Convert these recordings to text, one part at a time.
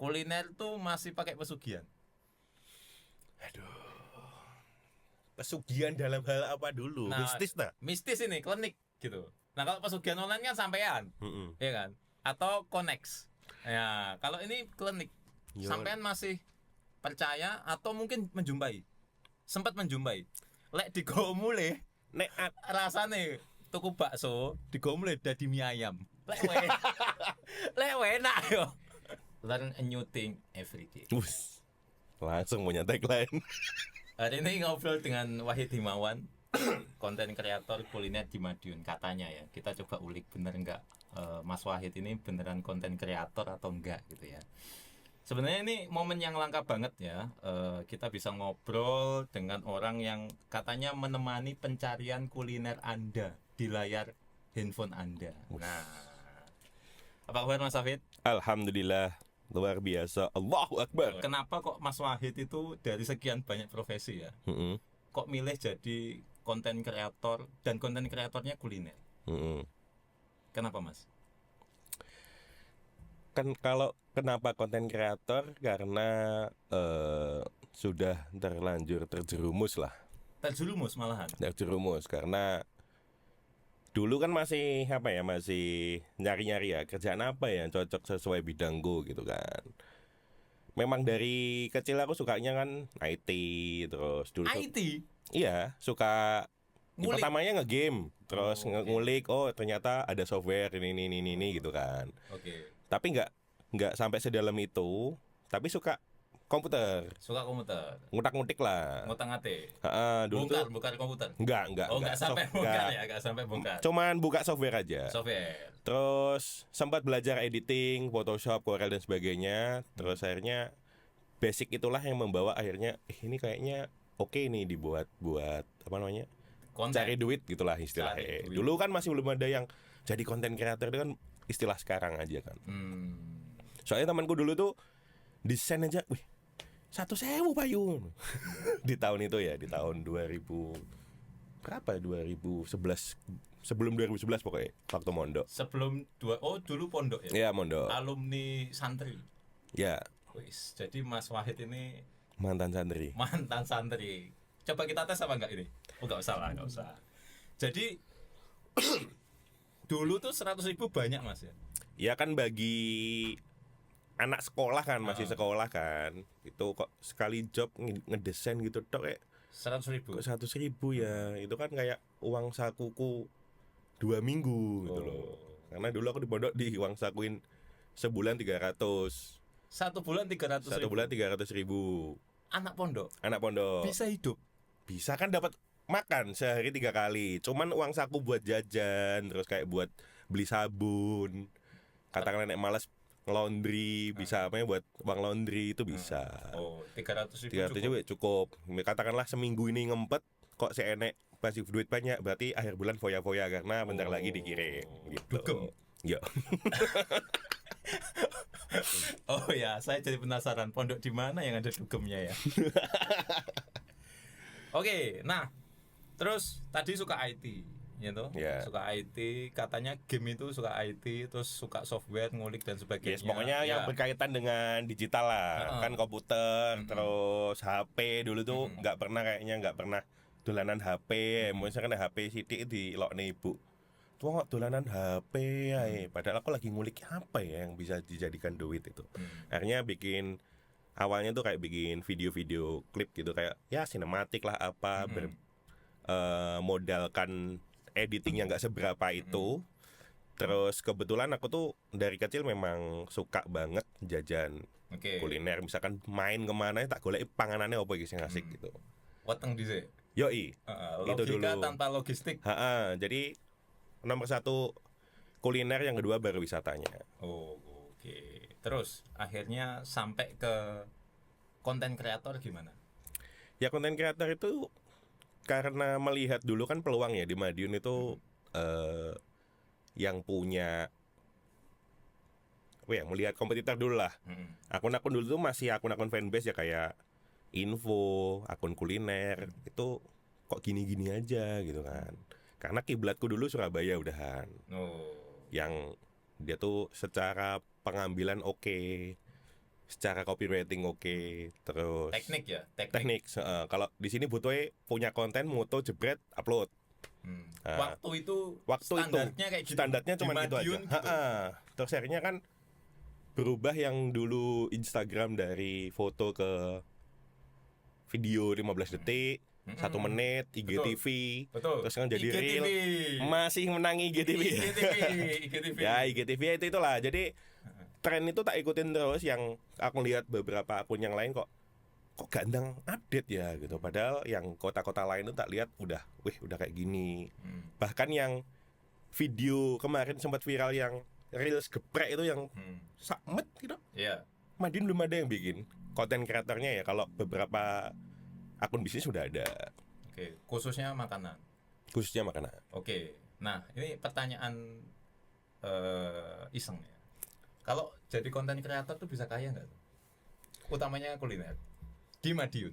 kuliner tuh masih pakai pesugihan. Aduh. Pesugihan dalam hal apa dulu? Nah, Mistis nah? mistis ini, klinik gitu. Nah, kalau pesugihan online kan sampean, ya kan? Atau Konex. Ya, kalau ini klinik, sampean masih percaya atau mungkin menjumpai? Sempat menjumpai. Lek digo mulai, Nek rasane tuku bakso, digo mulai dadi mie ayam. Lek enak yo. Learn a new thing every day. langsung punya tagline. Hari ini ngobrol dengan Wahid Himawan, konten kreator kuliner di Madiun. Katanya ya, kita coba ulik bener enggak Mas Wahid ini beneran konten kreator atau enggak gitu ya. Sebenarnya ini momen yang langka banget ya. Kita bisa ngobrol dengan orang yang katanya menemani pencarian kuliner Anda di layar handphone Anda. Nah, apa kabar Mas Wahid? Alhamdulillah, luar biasa. Allahu Akbar. Kenapa kok Mas Wahid itu dari sekian banyak profesi ya, kok milih jadi konten kreator dan konten kreatornya kuliner? Kenapa Mas? Kan kalau kenapa konten kreator, karena sudah terlanjur terjerumus lah. Terjerumus malahan. Terjerumus karena dulu kan masih apa ya, masih nyari-nyari ya kerjaan apa ya yang cocok sesuai bidangku gitu kan. Memang dari kecil aku sukanya kan IT, terus dulu IT? iya, suka Ngulik? pertamanya nge-game, terus ngulik, oh ternyata ada software ini gitu kan. Oke. Tapi nggak sampai sedalam itu, tapi suka komputer, Suka komputer. ngutak-ngutik lah. Ngutang-ate. Dulu Bongkar komputer. enggak. Oh, enggak sampai bongkar ya, enggak sampai bongkar. Cuman buka software aja. Software. Terus sempat belajar editing, Photoshop, Corel dan sebagainya. Terus akhirnya basic itulah yang membawa akhirnya ini kayaknya oke nih dibuat apa namanya? Konten. Cari duit gitulah istilahnya. Dulu kan masih belum ada yang jadi konten kreator, itu kan istilah sekarang aja kan. Soalnya temanku dulu tuh desain aja, 1.000 payung di tahun itu ya, di tahun 2000 berapa? 2011, sebelum 2011 pokoknya, waktu mondok. Sebelum dulu pondok ya? Iya, mondok. Alumni santri. Ya. Wis, jadi Mas Wahid ini mantan santri. Coba kita tes apa enggak ini? Oh, enggak usah lah, enggak usah. Jadi dulu tuh 100.000 banyak Mas ya? Ya kan bagi anak sekolah kan, masih sekolah kan, itu kok sekali job ngedesain gitu tok kayak 100.000. kok 100.000 ya, itu kan kayak uang sakuku 2 minggu gitu loh. Karena dulu aku di pondok di uang sakuin sebulan 300. 1 bulan 300.000. 1 bulan 300.000. Anak pondok Bisa hidup. Bisa kan dapat makan sehari 3 kali. Cuman uang saku buat jajan, terus kayak buat beli sabun. Katakanlah nek malas laundry, bisa apa ya, buat uang laundry itu bisa. 300.000 cukup. Katakanlah seminggu ini ngempet kok seenek masih duit banyak, berarti akhir bulan foya-foya karena bentar lagi dikirim gitu. Dugem. Ya. Oh ya, saya jadi penasaran pondok di mana yang ada dugemnya ya. Oke, nah terus tadi suka IT, gitu. Yeah. Suka IT, katanya game itu suka IT, terus suka software, ngulik dan sebagainya. Yes, pokoknya yang berkaitan dengan digital lah, kan komputer, terus HP dulu tuh nggak pernah dolanan HP, misalkan HP sidik di lokne ibu. Tuh kok dolanan HP ya, padahal aku lagi ngulik apa ya yang bisa dijadikan duit itu. Akhirnya awalnya tuh kayak bikin video-video klip gitu, kayak ya sinematik lah apa, modalkan editing yang nggak seberapa itu. Terus kebetulan aku tuh dari kecil memang suka banget jajan kuliner, misalkan main kemana tak golek panganannya apa sing asik gitu. Weteng dhisik. Yoi. Itu dulu. Logika tanpa logistik. Jadi nomor 1 kuliner, yang kedua baru wisatanya. Oke. Terus akhirnya sampai ke konten kreator gimana? Ya konten kreator itu karena melihat dulu kan peluang ya di Madiun itu yang punya melihat kompetitor dulu lah. Akun-akun dulu tuh masih akun-akun fanbase ya, kayak info, akun kuliner, itu kok gini-gini aja gitu kan. Karena kiblatku dulu Surabaya udahan. Yang dia tuh secara pengambilan oke. secara copywriting oke, terus Teknik ya, teknik. Kalau di sini butuhnya punya konten, moto, jebret, upload. Nah, Waktu itu waktu standarnya kayak gitu. standarnya Di cuma gitu aja. Madiun gitu. Terus akhirnya kan berubah yang dulu Instagram dari foto ke video 15 detik, 1 menit, IGTV, Betul. terus kan jadi IGTV. reel, masih menangi IGTV. IGTV. Ya IGTV itu itulah. Jadi tren itu tak ikutin terus. Yang aku lihat beberapa akun yang lain kok ganteng update ya gitu. Padahal yang kota-kota lain itu tak lihat udah kayak gini. Bahkan yang video kemarin sempat viral yang reels geprek itu yang sakmet gitu. Iya. Madiun belum ada yang bikin. Konten kreatornya ya kalau beberapa akun bisnis sudah ada. Oke, khususnya makanan. Khususnya makanan. Oke. Nah, ini pertanyaan iseng ya. Kalau jadi konten kreator tuh bisa kaya nggak? Utamanya kuliner. Di Madiun.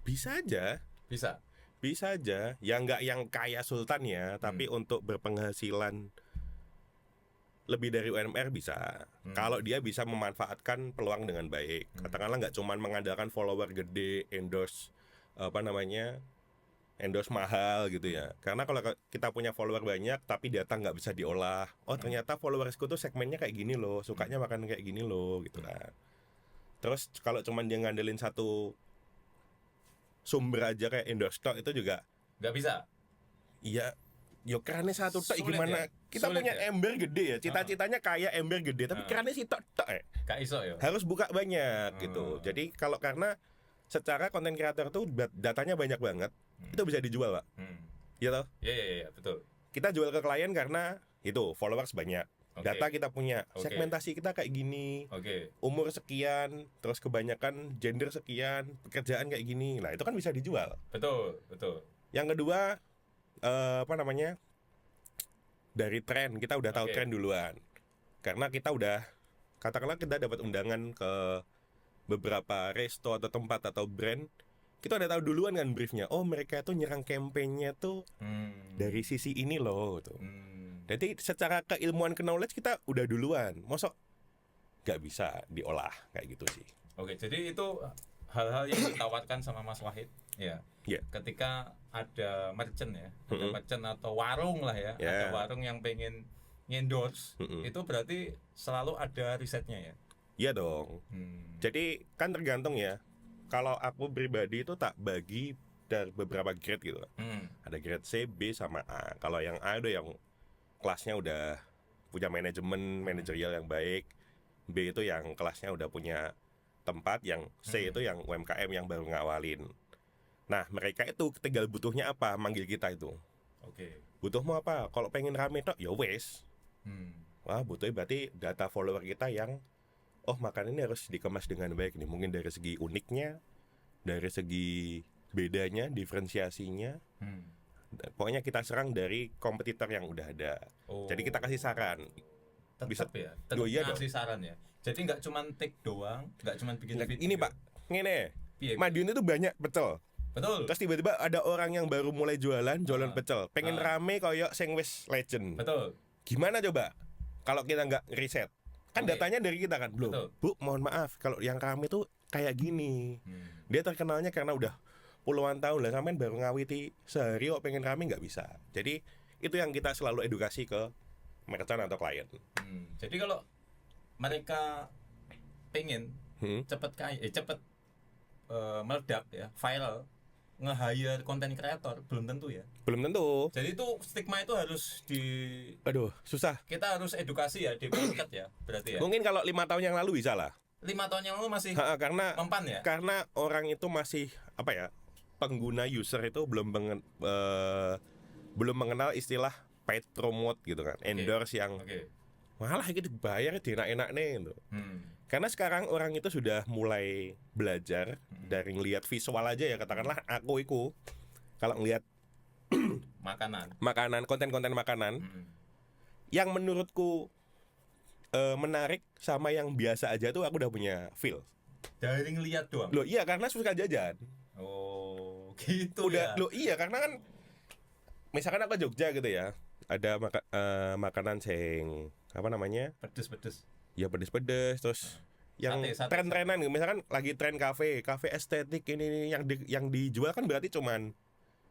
Bisa aja. Bisa aja. Ya nggak yang kaya sultan ya, tapi untuk berpenghasilan lebih dari UMR bisa. Kalau dia bisa memanfaatkan peluang dengan baik. Katakanlah nggak cuma mengandalkan follower gede, endorse endorse mahal gitu ya. Karena kalau kita punya follower banyak tapi data nggak bisa diolah. Oh ternyata followersku tuh segmennya kayak gini loh, sukanya makan kayak gini loh gitu kan. Terus kalau cuma dia ngandelin satu sumber aja kayak endorse stock itu juga nggak bisa. Iya. Yo kerannya satu tok Sulit gimana? ya? Kita Sulit punya ya? ember gede ya. Cita-citanya kayak ember gede tapi kerannya si tok ya. Gak iso ya. Harus buka banyak gitu. Jadi kalau karena secara konten kreator tuh datanya banyak banget, itu bisa dijual, Pak. Iya toh? Iya, betul. Kita jual ke klien karena itu followers banyak. Oke. Data kita punya, Oke. segmentasi kita kayak gini, Oke. umur sekian, terus kebanyakan gender sekian, pekerjaan kayak gini. Nah, itu kan bisa dijual. Betul. Yang kedua, dari tren, kita udah tahu Oke. tren duluan. Karena kita udah, katakanlah kita dapat undangan ke beberapa resto atau tempat atau brand, kita udah tahu duluan kan briefnya. Oh mereka tuh nyerang campaign-nya tuh dari sisi ini loh tuh. Jadi secara keilmuan knowledge kita udah duluan. Mosok nggak bisa diolah kayak gitu sih. Oke, jadi itu hal-hal yang ditawarkan sama Mas Wahid ya. Iya. Ketika ada merchant ya, ada merchant atau warung lah ya, Yeah. ada warung yang pengen endorse, itu berarti selalu ada risetnya ya. Iya dong. Jadi kan tergantung ya. Kalau aku pribadi itu tak bagi dari beberapa grade gitu. Ada grade C, B sama A. Kalau yang A itu yang kelasnya udah punya manajemen manajerial yang baik. B itu yang kelasnya udah punya tempat. Yang C itu yang UMKM yang baru ngawalin. Nah mereka itu tinggal butuhnya apa, manggil kita itu. Oke. Butuhmu apa? Kalau pengen rame tok ya wes. Wah butuhnya berarti data follower kita yang makanan ini harus dikemas dengan baik nih. Mungkin dari segi uniknya, dari segi bedanya, diferensiasinya. Pokoknya kita serang dari kompetitor yang udah ada. Jadi kita kasih saran. Tetap ya, tetap ngasih saran ya. Jadi nggak cuma take doang, nggak cuma bikin video. Ini Pak, ngene. Piye? Madiun itu banyak pecel. Betul. Terus tiba-tiba ada orang yang baru mulai jualan pecel. Pengen rame koyok sing wis legend. Betul. Gimana coba? Kalau kita nggak riset, kan Oke. datanya dari kita kan. Belum. Betul. Bu, mohon maaf kalau yang rame tuh kayak gini. Dia terkenalnya karena udah puluhan tahun lah, sampean baru ngawiti sehari kok pengen rame nggak bisa. Jadi itu yang kita selalu edukasi ke merchant atau klien. Jadi kalau mereka pengen cepet kaya, cepet meledak ya, viral, nge-hire konten kreator belum tentu ya. Belum tentu. Jadi itu stigma itu harus Aduh, susah. kita harus edukasi ya di market ya, berarti ya. Mungkin kalau 5 tahun yang lalu bisa lah. 5 tahun yang lalu masih Karena mempan ya. Karena orang itu masih pengguna user itu belum mengenal istilah paid promote gitu kan, endorse yang malah gitu bayar enak-enak nih gitu. Karena sekarang orang itu sudah mulai belajar dari ngelihat visual aja ya, katakanlah aku kalau ngelihat makanan, konten-konten makanan yang menurutku menarik sama yang biasa aja tuh aku udah punya feel. Dari ngeliat doang. Loh iya karena suka jajan. Oh, gitu Udah, ya. loh iya karena kan misalkan aku ke Jogja gitu ya, ada makanan sing apa namanya? Pedes-pedes. Ya pedes-pedes, terus yang Sate. tren-trenan gitu. Misalkan lagi tren kafe estetik ini yang dijual kan berarti cuman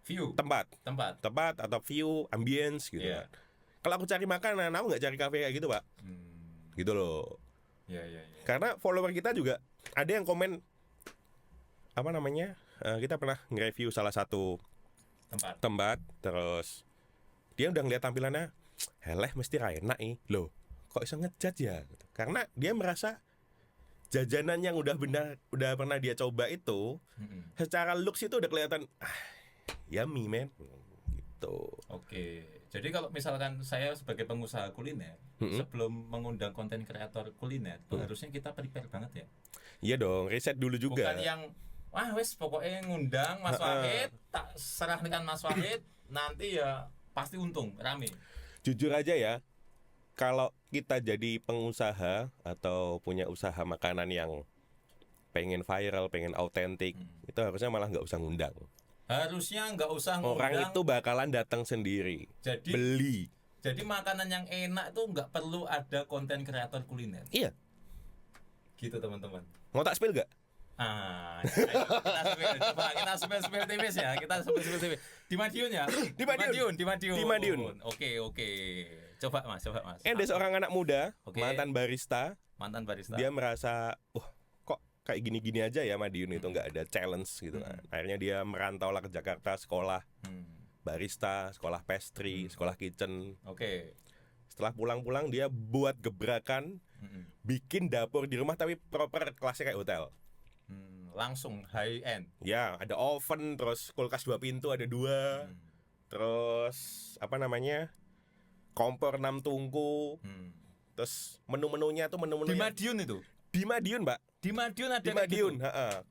View. tempat Tempat. atau view, ambience gitu Iya. kan. Kalau aku cari makanan, aku nggak cari kafe kayak gitu, Pak. Gitu loh. Iya. Karena follower kita juga ada yang komen apa namanya? Kita pernah nge-review salah satu tempat, terus dia udah ngeliat tampilannya, heleh mesti ra enak nih. Loh, kok bisa ngejudge ya? Karena dia merasa jajanan yang udah pernah dia coba itu secara looks itu udah kelihatan yummy man gitu. Oke. Jadi kalau misalkan saya sebagai pengusaha kuliner, sebelum mengundang konten kreator kuliner, tuh harusnya kita prepare banget ya. Iya dong, riset dulu juga. Bukan yang wes pokoknya ngundang Mas Wahid, tak serahkan Mas Wahid, nanti ya pasti untung, rame. Jujur aja ya, kalau kita jadi pengusaha atau punya usaha makanan yang pengen viral, pengen autentik, itu harusnya malah nggak usah ngundang. Harusnya nggak usah ngundang. Orang itu bakalan datang sendiri, beli. Jadi makanan yang enak tuh nggak perlu ada konten kreator kuliner. Iya. Gitu teman-teman. Mau tak spill gak? Kita spill tipis ya. Di Madiun ya. Di Madiun. Oke. Coba mas. Ada seorang anak muda, Oke. mantan barista. Dia Dia merasa, kok kayak gini-gini aja ya Madiun itu nggak ada challenge gitu kan. Akhirnya dia merantau lah ke Jakarta, sekolah barista, sekolah pastry, sekolah kitchen. Oke. Setelah pulang-pulang dia buat gebrakan, bikin dapur di rumah tapi proper, kelasnya kayak hotel. Langsung high end. Ya, ada oven, terus kulkas 2 pintu ada 2. Terus apa namanya? Kompor 6 tungku. Terus menu-menunya tuh Di Madiun itu. Di Madiun, Mbak. Di Madiun ada Di Madiun,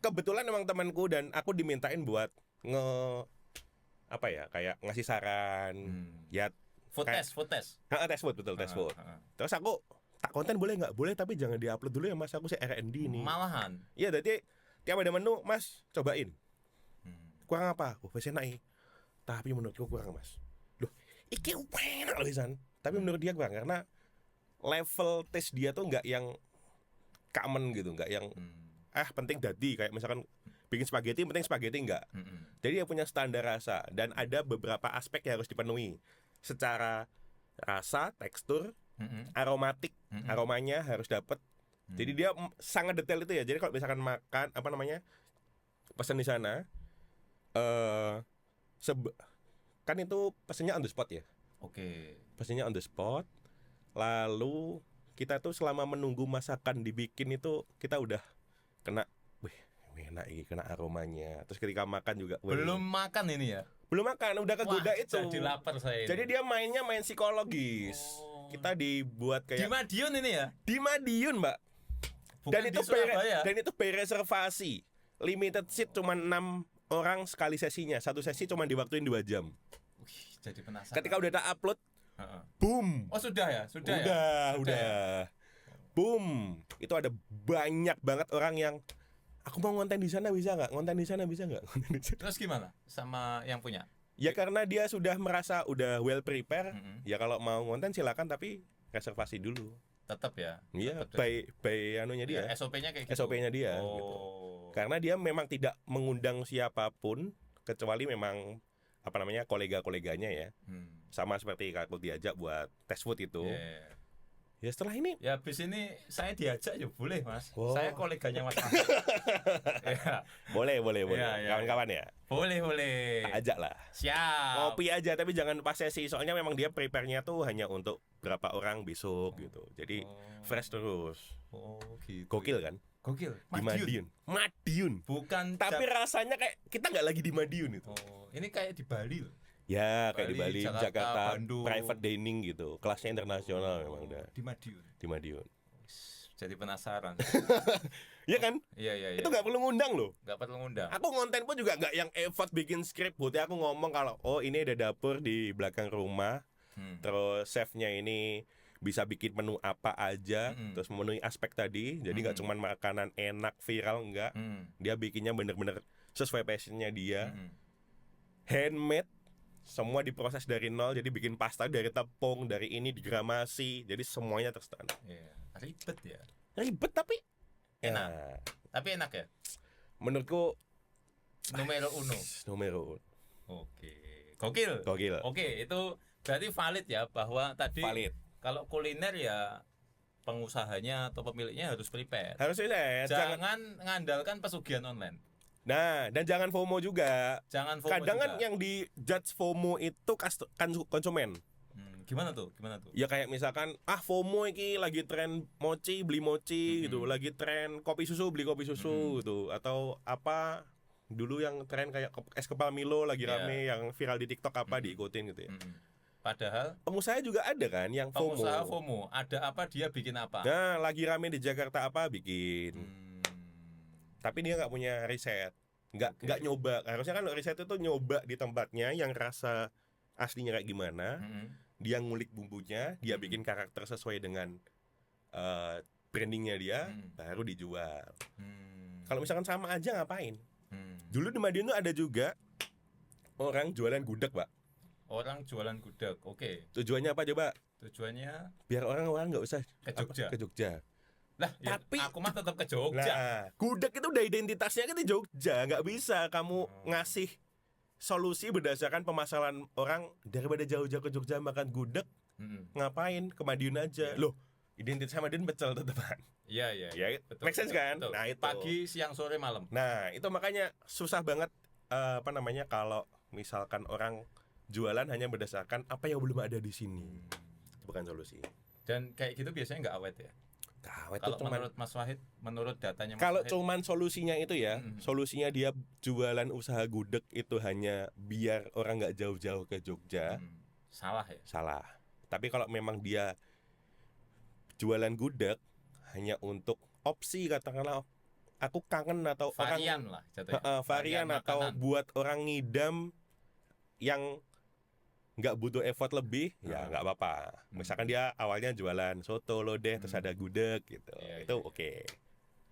kebetulan emang temanku dan aku dimintain buat kayak ngasih saran. Ya Food test. tes food, betul, tes food. Terus aku tak konten boleh nggak? Boleh, tapi jangan diupload dulu ya Mas, aku sih R&D nih. Malahan. Iya, berarti tiap ada menu, Mas, cobain. Kurang apa? Wes enak nih. Tapi menurutku kurang, Mas. Loh, iki enak loh San. Tapi menurut dia kurang karena level taste dia tuh nggak yang common gitu, nggak yang penting dadi kayak misalkan bikin spaghetti penting spaghetti enggak. Jadi dia punya standar rasa dan ada beberapa aspek yang harus dipenuhi. Secara rasa, tekstur, aromatik, aromanya harus dapat. Jadi dia sangat detail itu ya. Jadi kalau misalkan makan pesan di sana kan itu pesannya on the spot ya. Oke. Pesannya on the spot. Lalu kita tuh selama menunggu masakan dibikin itu kita udah kena enak ini, kena aromanya. Terus ketika makan juga belum makan ini ya. Belum makan, udah kegoda itu. Jadi lapar saya ini. Jadi dia main psikologis. Kita dibuat kayak di Madiun ini ya. Di Madiun, Mbak. Bukan di Surabaya. Dan itu by reservasi. Limited seat cuma 6 orang sekali sesinya. Satu sesi cuma diwaktuin 2 jam. Jadi penasaran. Ketika udah tak upload, boom. Oh sudah ya. Udah. Boom. Itu ada banyak banget orang yang aku mau ngonten di sana bisa nggak? Ngonten di sana bisa nggak? Terus gimana sama yang punya? Ya karena dia sudah merasa udah well prepare. Ya kalau mau ngonten silakan tapi reservasi dulu. Tetap ya. Iya, by anunya dia. Ya, SOP-nya kayak gitu. SOP-nya dia gitu. Karena dia memang tidak mengundang siapapun kecuali memang kolega-koleganya ya. Sama seperti aku diajak buat tes food itu. Yeah. Ya setelah ini ya habis ini saya diajak ya boleh Mas. Oh. Saya koleganya Mas. Ya. Boleh. Ya. Kawan-kawan ya. Boleh. Tak ajak lah. Siap. Ngopi aja tapi jangan pas sesi. Soalnya memang dia prepare-nya tuh hanya untuk berapa orang besok gitu. Jadi fresh terus. Oh gitu. Gokil kan? Gokil. Di Madiun. Bukan. Tapi rasanya kayak kita nggak lagi di Madiun itu. Ini kayak di Bali loh. Ya, kayak di Bali, Jakarta, Bandung. private dining gitu. Kelasnya internasional memang udah. Di Madiun. Di Madiun. Jadi penasaran. Iya kan? Iya. Itu nggak perlu ngundang loh. Nggak perlu ngundang. Aku ngonten pun juga nggak yang effort bikin skrip. Bukti aku ngomong kalau ini ada dapur di belakang rumah. Terus chefnya ini bisa bikin menu apa aja. Terus memenuhi aspek tadi. Jadi nggak cuma makanan enak viral enggak. Dia bikinnya bener-bener sesuai passionnya dia. Handmade. Semua diproses dari nol, jadi bikin pasta dari tepung, dari ini digramasi, jadi semuanya terstandar. Iya. Ribet ya. Ribet tapi Enak. Ya, Tapi enak ya. menurutku Numero uno. nomor Oke. Gokil. gokil. Oke, itu berarti valid ya bahwa tadi Valid. kalau kuliner ya pengusahanya atau pemiliknya harus prepare. Harusnya jangan. Jangan ngandalkan pesugihan online. Nah, dan jangan FOMO juga. Jangan FOMO Kadang kan juga. yang di judge FOMO itu kan konsumen. Gimana tuh? Gimana tuh? Ya kayak misalkan FOMO iki lagi tren mochi beli mochi gitu, lagi tren kopi susu beli kopi susu gitu, atau apa dulu yang tren kayak es kepal Milo lagi Iya. rame yang viral di TikTok apa diikutin gitu ya. Padahal Pengusaha juga ada kan yang FOMO. pengusaha FOMO, ada apa dia bikin apa? Nah, lagi rame di Jakarta apa bikin. Tapi dia nggak punya riset, nggak nyoba. Harusnya kan riset itu nyoba di tempatnya yang rasa aslinya kayak gimana. Dia ngulik bumbunya, dia bikin karakter sesuai dengan brandingnya dia, baru dijual. Kalau misalkan sama aja ngapain? Dulu di Madiun tuh ada juga orang jualan gudeg, Pak. Orang jualan gudeg, oke. Tujuannya apa coba? Tujuannya Biar orang nggak usah ke Jogja. ke Jogja. Lah, ya, Tapi- aku mah tetap ke Jogja. Nah, gudeg itu udah identitasnya kan di Jogja. Nggak bisa kamu ngasih solusi berdasarkan pemasaran orang daripada jauh-jauh ke Jogja makan gudeg, ngapain ke Madiun aja. Loh, identitas Madiun pecel tetepan. Iya, iya. Ya, make sense kan? Nah, itu. Pagi, siang, sore, malam. Nah, itu makanya susah banget kalau misalkan orang jualan hanya berdasarkan apa yang belum ada di sini. Itu bukan solusi. Dan kayak gitu biasanya nggak awet ya. Kawet Kalau tuh cuman menurut Mas Wahid, menurut datanya Mas kalau Wahid, cuman solusinya itu ya, solusinya dia jualan usaha gudeg itu hanya biar orang nggak jauh-jauh ke Jogja, salah ya. salah. Tapi kalau memang dia jualan gudeg hanya untuk opsi, katakanlah aku kangen atau Varian lah jatuhnya. orang varian atau makanan. buat orang ngidam yang nggak butuh effort lebih, ya nggak apa-apa. Misalkan dia awalnya jualan soto lodeh terus ada gudeg gitu, Iya, itu iya. oke.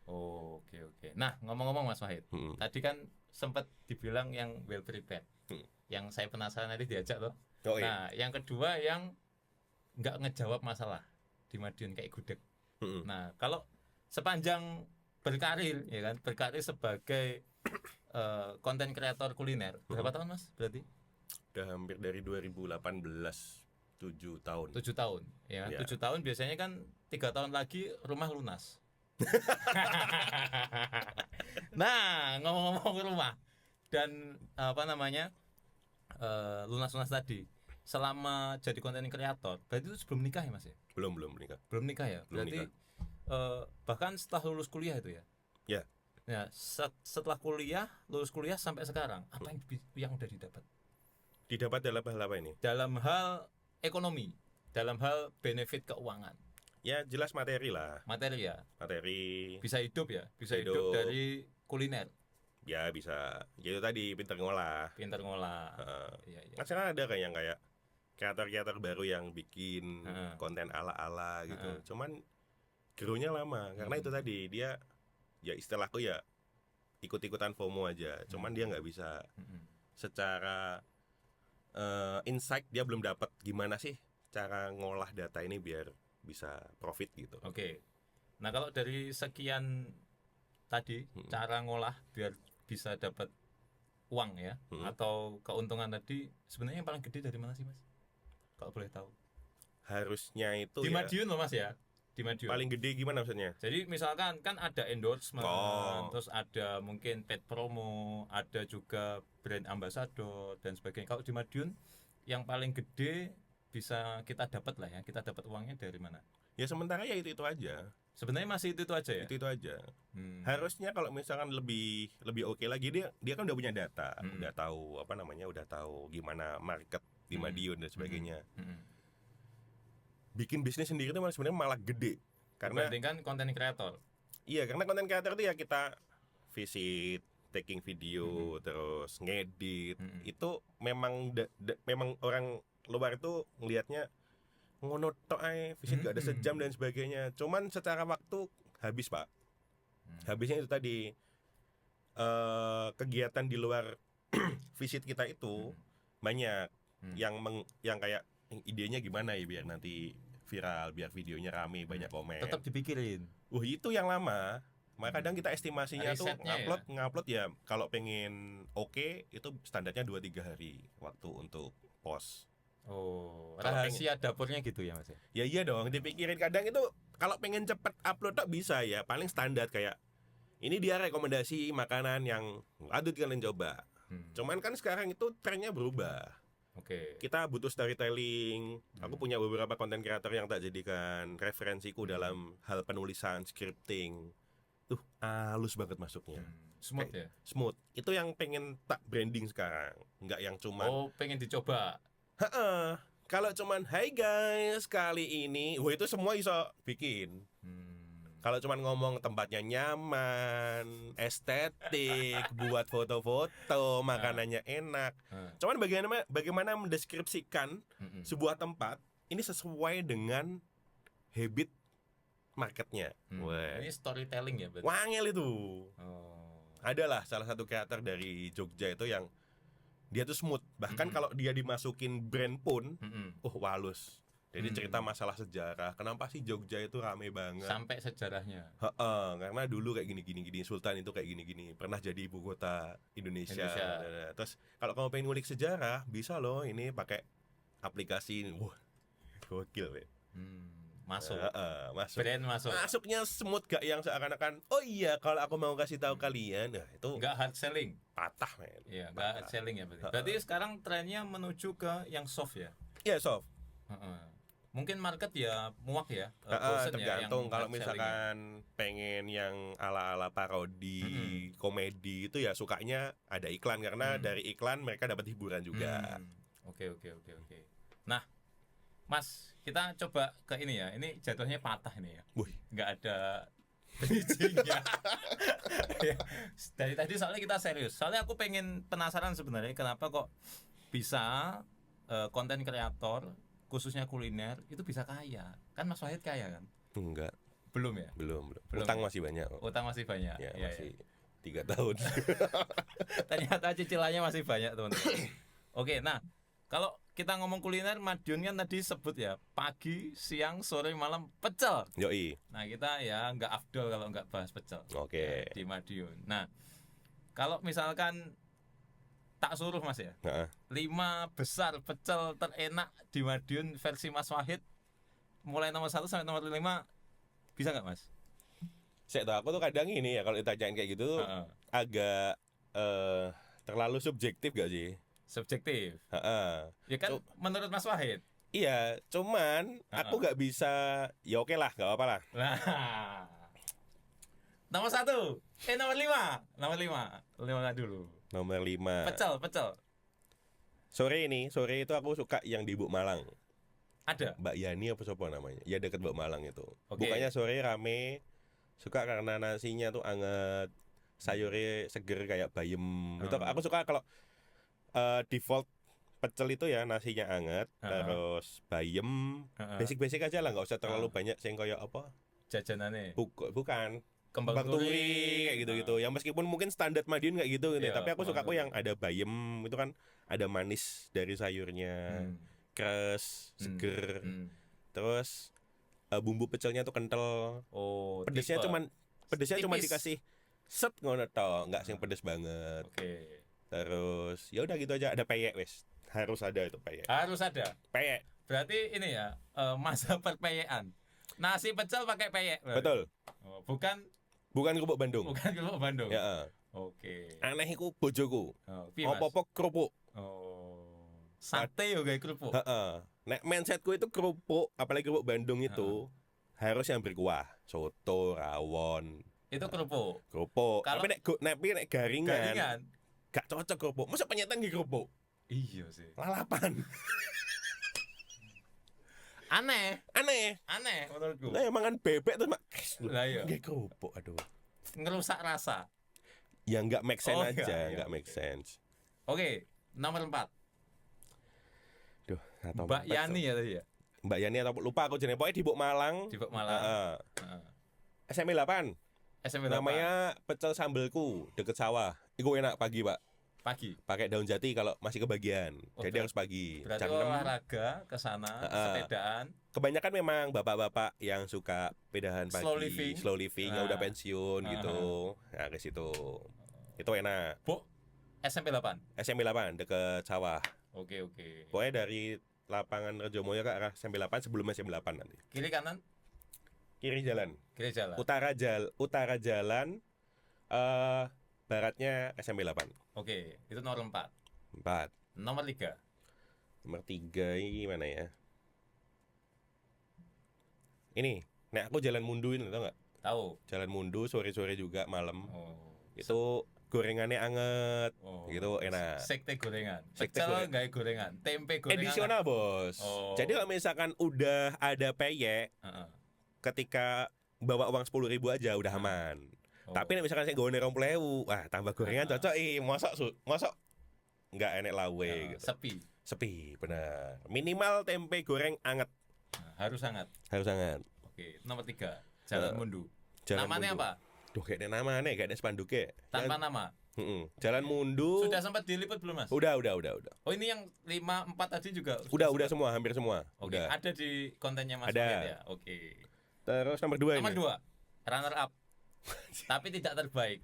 Oh, oke. Nah, ngomong-ngomong Mas Wahid, tadi kan sempat dibilang yang well prepared. Yang saya penasaran nanti diajak loh. Oh, iya. Nah, yang kedua yang nggak ngejawab masalah di Madiun kayak gudeg. Nah, kalau sepanjang berkarir ya kan, berkarir sebagai konten kreator kuliner, berapa tahun Mas? Berarti Udah hampir dari 2018, 7 tahun. 7 tahun, ya kan? Ya. 7 tahun biasanya kan 3 tahun lagi rumah lunas. Nah, ngomong-ngomong rumah dan apa namanya lunas-lunas tadi, selama jadi konten kreator, berarti itu sebelum nikah ya Mas ya? Belum menikah. Belum nikah ya? Belum Berarti bahkan setelah lulus kuliah itu ya? Ya. Ya, setelah kuliah, lulus kuliah sampai sekarang, apa yang udah didapat? Didapat dalam hal apa ini? Dalam hal ekonomi, dalam hal benefit keuangan, Ya jelas materi lah. materi ya, Materi bisa hidup ya, bisa Hidup. hidup dari kuliner, ya bisa. Ya itu tadi pinter ngolah. pintar ngolah. Heeh. Iya, iya. Kan sekarang ada kayak yang kayak kreator-kreator baru yang bikin konten ala-ala gitu. Cuman grow-nya lama karena itu tadi dia ya istilahku ya ikut-ikutan FOMO aja. Cuman dia nggak bisa secara insight, dia belum dapat gimana sih cara ngolah data ini biar bisa profit gitu. Oke. Nah, kalau dari sekian tadi cara ngolah biar bisa dapat uang ya, atau keuntungan tadi, sebenarnya yang paling gede dari mana sih Mas? Kalau boleh tahu. Harusnya itu Di ya Madiun loh Mas ya. Di Madiun. paling gede gimana maksudnya? Jadi misalkan kan ada endorsement, Oh. terus ada mungkin paid promo, ada juga brand ambassador dan sebagainya. Kalau di Madiun yang paling gede bisa kita dapat lah ya, kita dapat uangnya dari mana? Ya sementara ya itu aja. Sebenarnya masih itu aja ya. Itu aja. Hmm. Harusnya kalau misalkan lebih oke lagi, dia kan udah punya data, udah tahu apa namanya, udah tahu gimana market di Madiun dan sebagainya. Bikin bisnis sendiri itu sebenarnya malah gede. Karena Dibandingkan konten kreator. iya, karena konten kreator itu ya kita visit, taking video, terus ngedit. Itu memang memang orang luar itu ngelihatnya ngono tok ae, visit gak ada sejam dan sebagainya. Cuman secara waktu habis, Pak. Habisnya itu tadi kegiatan di luar visit kita itu banyak yang kayak idenya gimana ya biar nanti viral, biar videonya rame, banyak komen. Tetap dipikirin. Itu yang lama. Maka kadang kita estimasinya tuh Risetnya ngupload ya kalau pengen oke itu standarnya 2-3 hari waktu untuk post. Oh, Kalau rahasia dapurnya gitu ya Mas ya? Ya iya dong, dipikirin kadang itu kalau pengen cepet upload tak bisa ya, paling standar kayak ini dia rekomendasi makanan yang adut kalian coba. Cuman kan sekarang itu trennya berubah. Oke. Kita butuh storytelling. Aku punya beberapa konten kreator yang tak jadikan referensiku dalam hal penulisan, scripting. Tuh halus banget masuknya. Smooth ya? Smooth. Itu yang pengen tak branding sekarang. Nggak yang cuman Oh, pengen dicoba. heeh. Kalau cuman hai guys, kali ini itu semua iso bikin. Kalau cuman ngomong tempatnya nyaman, estetik, buat foto-foto, makanannya enak. Cuman bagaimana mendeskripsikan sebuah tempat ini sesuai dengan habit marketnya. Wah, Ini storytelling ya berarti? wangel itu. Oh. Adalah salah satu kreator dari Jogja itu yang dia tuh smooth. Bahkan kalau dia dimasukin brand pun, walus. Jadi cerita masalah sejarah. Kenapa sih Jogja itu rame banget? Sampai sejarahnya. Karena dulu kayak gini. Sultan itu kayak gini. Pernah jadi ibu kota Indonesia. Terus kalau kamu pengen ngulik sejarah, bisa loh ini pakai aplikasi. Wah, gokil ya. Masuk. Masuk. Brand masuk. Masuknya smooth gak yang seakan-akan oh iya kalau aku mau kasih tahu kalian, nah itu Nggak hard selling. patah men. Iya, nggak hard selling ya berarti. Berarti sekarang trennya menuju ke yang soft ya? Iya soft. Mungkin market ya muak ya. Bosen tergantung ya, kalau hard selling misalkan pengen yang ala-ala parodi, komedi itu ya sukanya ada iklan karena dari iklan mereka dapat hiburan juga. Oke. Nah, Mas, kita coba ke ini ya. Ini jatuhnya patah ini ya. Wih. Nggak ada bridging-nya. Ya, dari tadi soalnya kita serius. Soalnya aku pengen penasaran sebenarnya kenapa kok bisa konten kreator khususnya kuliner itu bisa kaya. Kan Mas Wahid kaya kan? Enggak. Belum ya? Belum. Belum Utang ya? masih banyak. Utang masih banyak. Ya, Iya, masih 3 tahun. Ternyata cicilannya masih banyak teman-teman. Oke, nah kalau kita ngomong kuliner, Madiun kan tadi sebut ya pagi, siang, sore, malam pecel. Yoi. Nah kita ya nggak afdol kalau nggak bahas pecel. Oke. Ya, di Madiun. Nah kalau misalkan tak suruh Mas ya, 5 besar pecel terenak di Madiun versi Mas Wahid, mulai nomor 1 sampai nomor 5 bisa nggak Mas? Saya tahu aku tuh kadang ini ya kalau ditanyain kayak gitu agak terlalu subjektif gak sih? Subjektif. Ya kan menurut Mas Wahid. Iya, cuman aku gak bisa. Ya oke lah, gak apa-apa lah. Nah, nomor 1, nomor 5, nomor 5 dulu. Nomor 5. Pecel. Sore itu aku suka yang di Buk Malang. Ada. Mbak Yani apa siapa namanya? Ya deket Buk Malang itu. Oke. Bukannya sore rame. Suka karena nasinya tuh anget, sayurnya seger kayak bayem. Itu aku suka kalau default pecel itu ya nasinya anget, terus bayem, basic aja lah, nggak usah terlalu banyak sing kayak apa? Jajanane. Bukan. Kembang turi kayak gitu-gitu. Yang meskipun mungkin standar Madiun kayak gitu, Iya, tapi aku suka kok yang ada bayem itu kan ada manis dari sayurnya, keres, seger. Terus bumbu pecelnya tuh kental. Oh, pedesnya cuma tipis. dikasih set ngono tok, nggak sing pedes banget. Oke. Terus ya udah gitu aja, ada peyek wes. Harus ada itu peyek. Harus ada. Peyek. Berarti ini ya masa perpeyekan. Nasi pecel pakai peyek. Betul. Oh, bukan kerupuk Bandung. Bukan kerupuk Bandung. Ya. Oke. Aneh iku bojoku. Piye, Mas? Opo-opo kerupuk. Oh. Sate yo gawe kerupuk. Nek mindsetku itu kerupuk, apalagi kerupuk Bandung itu harus yang berkuah. Soto, rawon. Itu kerupuk. Tapi nek garingan. Gak cocok kerupuk. Masa penyetan di kerupuk? Iya sih. Lalapan. Aneh menurutku. Lah emang kan bebek tuh mak. Lah iya. Nggih kerupuk aduh. Ngerusak rasa. Ya enggak make sense aja, iya, enggak make sense. Oke, nomor 4. Duh, atau Mbak Yani ya tadi ya. Mbak Yani atau lupa aku jenenge. Pokoknya di Buk Malang. Di Buk Malang. SMP 8. SMP 8. Namanya pecel sambelku deket sawah. Iku enak pagi, Pak. Pagi. Pakai daun jati kalau masih kebagian. Oh, Jadi harus pagi. Berarti Jam 6. olahraga ke sana, sepedaan, Kebanyakan memang bapak-bapak yang suka pedahan pagi, Slow living. yang udah Nah. pensiun gitu. Nah, ke situ. Itu enak. Bu, SMP 8. SMP 8 deket sawah. Oke, oke. Pokoknya dari lapangan Rejomoyo ke arah SMP 8 sebelum SMP 8 nanti. Kiri kanan, Kiri jalan. kiri jalan. Utara jalan baratnya SMP 8. Oke, itu nomor 4. 4. Nomor 3. Nomor 3 ini mana ya? Ini, nek aku jalan mundu ini tau nggak? Tahu. Jalan mundu sore-sore juga malam. Oh. Itu gorengannya anget, Oh. gitu enak. Sekte gorengan. Sekte Pecel gorengan. nggak gorengan. Tempe gorengan. Edisional bos. Oh. Jadi kalau misalkan udah ada peyek, Heeh. ketika bawa uang 10.000 aja udah aman. Oh. Tapi nek misalkan saya gone 20.000, wah tambah gorengan cocok mosok nggak enek lawe gitu. Sepi. Sepi, benar. Minimal tempe goreng anget, Nah, harus sangat. harus anget. Oke, nomor 3. Jalan Mundu. Jalan Namanya mundu. apa? Duh, kayaknya namanya kayak ada spanduknya. Tanpa nama. Jalan mundu. Sudah sempat diliput belum, Mas? Udah. Oh, ini yang 5-4 tadi juga. Udah sempat? semua, hampir semua. Oke, Udah. ada di kontennya Mas Ada. Wahid ya. Oke. Terus nomor 2 Nomor ini. 2. Runner up. Tapi tidak terbaik.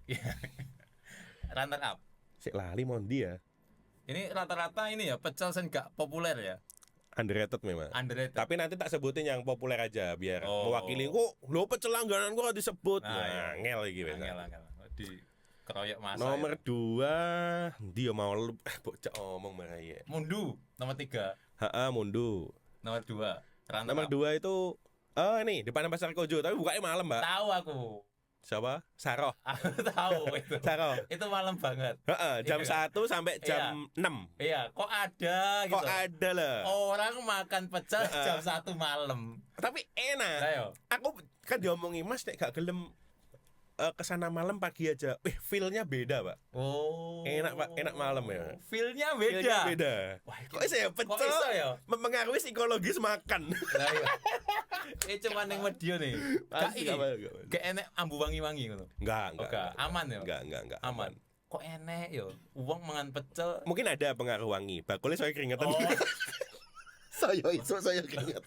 Runner up. Sik lali mondi ya. Ini rata-rata ini ya pecel yang gak populer ya. Underrated memang. Underrated. Tapi nanti tak sebutin yang populer aja biar Oh. mewakili kok lo pecel langganan kok disebut. Nah, Nah, iya. ngel lagi biasa. Angel. Di keroyok masa. Nomor ya. 2 dia mau bocah omong marah. Mundu. Nomor 3. Mundu. Nomor 2. Runner Nomor up. 2 itu ini depan pasar Kojo tapi bukanya malam, Mbak. Tahu aku. Siapa? Saroh. Aku tahu itu. Saroh. Itu malam banget. Jam Iya. 1 sampai jam 6. Iya, kok ada gitu. Kok ada lah. Orang makan pecel jam 1 malam. Tapi enak. Ayo. Aku kan diomongin Mas nek gak gelem kesana malam pagi aja. Feel-nya beda, Pak. Oh. Enak, Pak. Enak malam ya. Feel-nya Feel-nya beda. beda. Wah, Kok iso ya Kok pecel? iso ya? Mempengaruhi psikologis makan. Lah iya. Ini cuma yang medio nih. Gak Pasti ini. gak Gak enek ambu wangi-wangi ngono. Enggak. Oke, aman ya? Enggak. Aman. Kok enek yo? Uang mangan pecel. Mungkin ada pengaruh wangi. Bakulnya saya keringetan. Oh. saya keringetan.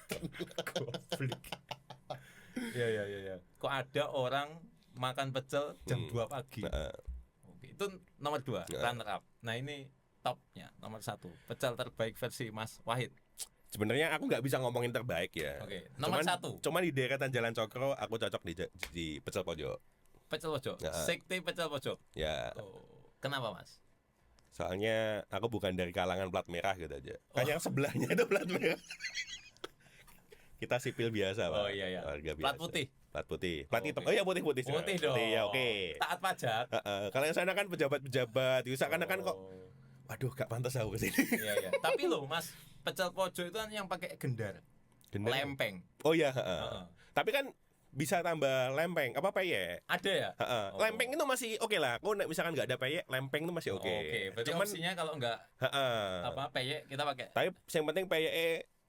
Iya. Kok ada orang makan pecel jam 2 pagi. Oke, itu nomor 2, runner up. Nah, ini topnya, nomor 1. Pecel terbaik versi Mas Wahid. Sebenarnya aku nggak bisa ngomongin terbaik ya. Oke, nomor 1. Cuman di deretan Jalan Cokro aku cocok di pecel pojok. Pecel pojok. Ya. Sekte pecel pojok. Ya, Oh, kenapa, Mas? soalnya aku bukan dari kalangan plat merah gitu aja. Kan yang sebelahnya itu plat merah. Kita sipil biasa, Pak. Oh iya. Warga biasa. Plat putih. Plat putih. Plat hitam. Oke. Oh iya putih. Putih dong. Ya oke. Taat pajak. Kalau yang sana kan pejabat-pejabat, itu seakan-akan kok Oh. waduh gak pantas aku kesini. Iya. Tapi loh, Mas, pecel pojok itu kan yang pakai gendar. Gendar. Lempeng. Oh iya, Heeh. Tapi kan bisa tambah lempeng, apa peyek? Ada ya? Oh. Lempeng itu masih oke lah. Aku misalkan nggak ada peyek, lempeng itu masih oke. Oke, berarti Cuman opsinya kalau enggak apa peyek kita pakai. tapi yang penting peyek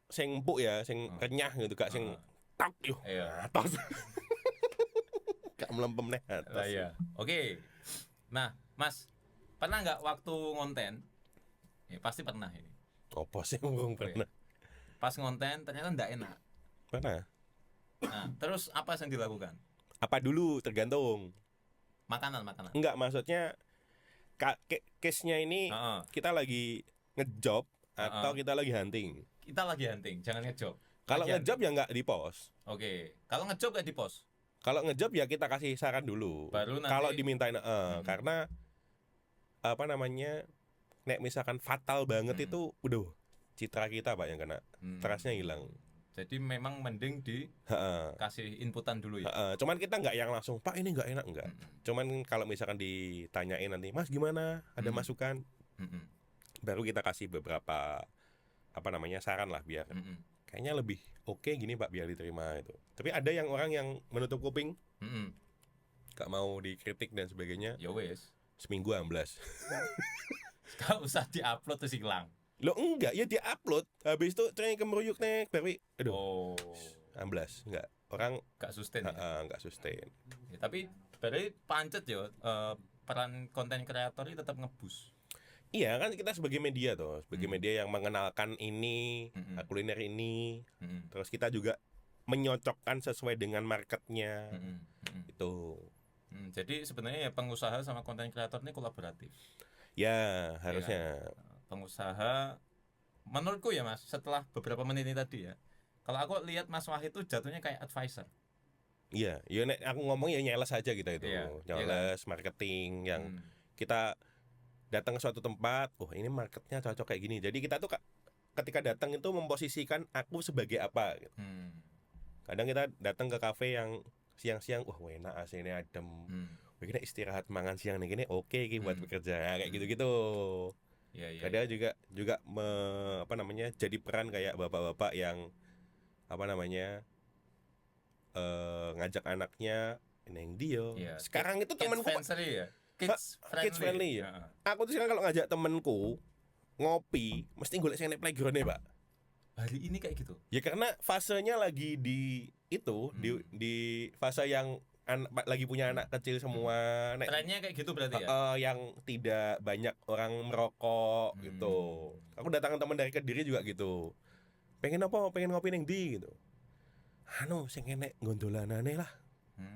sing empuk ya, sing renyah gitu, gak sing tok yuk. Iya. Atas. Gak melempem nih atas. Lah iya. Oke. Nah, Mas, pernah nggak waktu ngonten? Ya, pasti pernah ini. Apa sih ngomong pernah? Pas ngonten ternyata nggak enak. Pernah. Nah, terus apa yang dilakukan? Apa dulu tergantung. Makanan. Enggak, maksudnya case-nya ini Heeh. kita lagi ngejob atau kita lagi hunting. Kita lagi hunting, jangan ngejob. Kalau Lagi ngejob ya nggak di post. hunting. Oke. Kalau ngejob nggak di post. Kalau ngejob ya kita kasih saran dulu. Baru nanti- Kalau dimintain karena apa namanya? Nek misalkan fatal banget itu udah citra kita Pak yang kena. Trustnya hilang. Jadi memang mending dikasih inputan dulu ya. Cuman kita nggak yang langsung Pak ini nggak enak nggak. Cuman kalau misalkan ditanyain nanti Mas gimana? Ada masukan? Baru kita kasih beberapa apa namanya saran lah biar kayaknya lebih oke gini Pak biar diterima itu. Tapi ada yang orang yang menutup kuping, gak mau dikritik dan sebagainya. Ya wes. Seminggu amblas. Gak usah diupload terus hilang. Lo enggak ya dia upload habis itu training kemeruyuk nek baru aduh Oh. amblas enggak orang Gak sustain ya. enggak sustain. Ya, tapi berarti pancet ya peran konten kreator ini tetap ngebus. Iya kan kita sebagai media tuh, sebagai Hmm. media yang mengenalkan ini, Mm-mm. kuliner ini, Mm-mm. terus kita juga menyocokkan sesuai dengan marketnya Mm-mm. Mm-mm. itu. Jadi sebenarnya ya pengusaha sama konten kreator ini kolaboratif. Ya Ya kan? harusnya. Pengusaha menurutku ya Mas, setelah beberapa menit ini tadi ya. Kalau aku lihat Mas Wahid itu jatuhnya kayak advisor. Iya, ya nek aku ngomong ya nyales aja kita itu, Iya, iya kan? nyales marketing yang Hmm. kita datang ke suatu tempat, oh ini marketnya cocok kayak gini. Jadi kita tuh ketika datang itu memposisikan aku sebagai apa. Gitu. Hmm. Kadang kita datang ke kafe yang siang-siang, wah enak AC-nya adem. Hmm. Wah, kita istirahat mangan siang nih, gini oke iki buat Hmm. bekerja. Nah, kayak gitu-gitu. Ya, ya, Kadang ya. juga apa namanya jadi peran kayak bapak-bapak yang apa namanya ngajak anaknya neng Dio. Iya, Sekarang itu kids temanku friendly ya. Kids friendly. kids friendly ya. Heeh. Aku tuh sekarang kalau ngajak temenku ngopi, mesti golek sing nek playground-nya, Pak. Hari ini kayak gitu. Ya karena fasenya lagi di itu, di fase yang lagi punya anak kecil semua, nek Trennya kayak gitu berarti ya. yang tidak banyak orang merokok gitu. Aku datangin teman dari Kediri juga gitu. Pengen apa? Pengen ngopi neng di gitu. Anu sing enek gondolanane lah.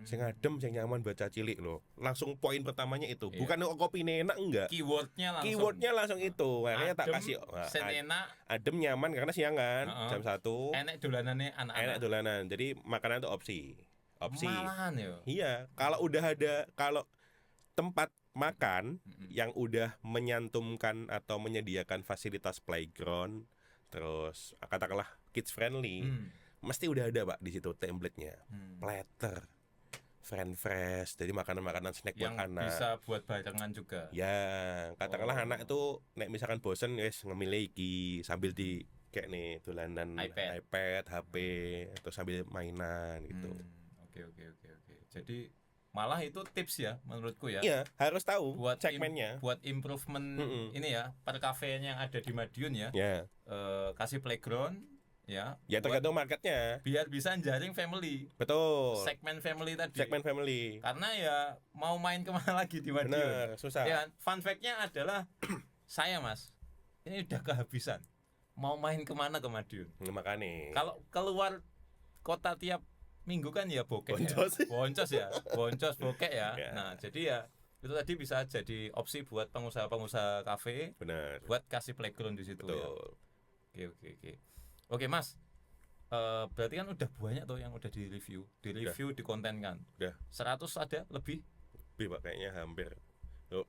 Sing adem, sing nyaman baca cilik loh. Langsung poin pertamanya itu. Iya. Bukan kopi enak enggak. Keywordnya langsung itu. Makanya tak kasih sen enak, adem nyaman karena siang kan, jam 1. enak dolanannya Enak anak-anak. dolanan. Jadi makanan itu opsi. Malahan ya. Iya, kalau tempat makan yang udah menyantumkan atau menyediakan fasilitas playground, terus katakanlah kids friendly, mesti udah ada Pak di situ template-nya. Platter, friend fresh, jadi makanan-makanan snack Yang buat anak. bisa buat barengan juga. Ya, katakanlah anak itu nek misalkan bosen wes ngemilih iki sambil di kayak nih dolanan iPad, HP atau sambil mainan gitu. Oke. Jadi malah itu tips ya menurutku ya. Iya, harus tahu Buat segmennya. buat improvement ini ya per kafein yang ada di Madiun ya. Ya. Kasih playground ya. Ya tergantung marketnya. Biar bisa jaring family. Betul. Segmen family tadi. Segmen family. Karena ya mau main kemana lagi di Madiun. Bener, susah. Ya, fun fact-nya adalah saya Mas, ini udah kehabisan. Mau main kemana ke Madiun? Makanya. Kalau keluar kota tiap minggu kan ya bokek Boncos. boncos bokek ya. Ya. Nah jadi ya itu tadi bisa jadi opsi buat pengusaha-pengusaha kafe. Benar. Buat kasih playground di situ. Betul. Ya. Oke Mas, berarti kan udah banyak tuh yang udah di review, dikontenkan. Udah 100 ada lebih? Pak kayaknya hampir.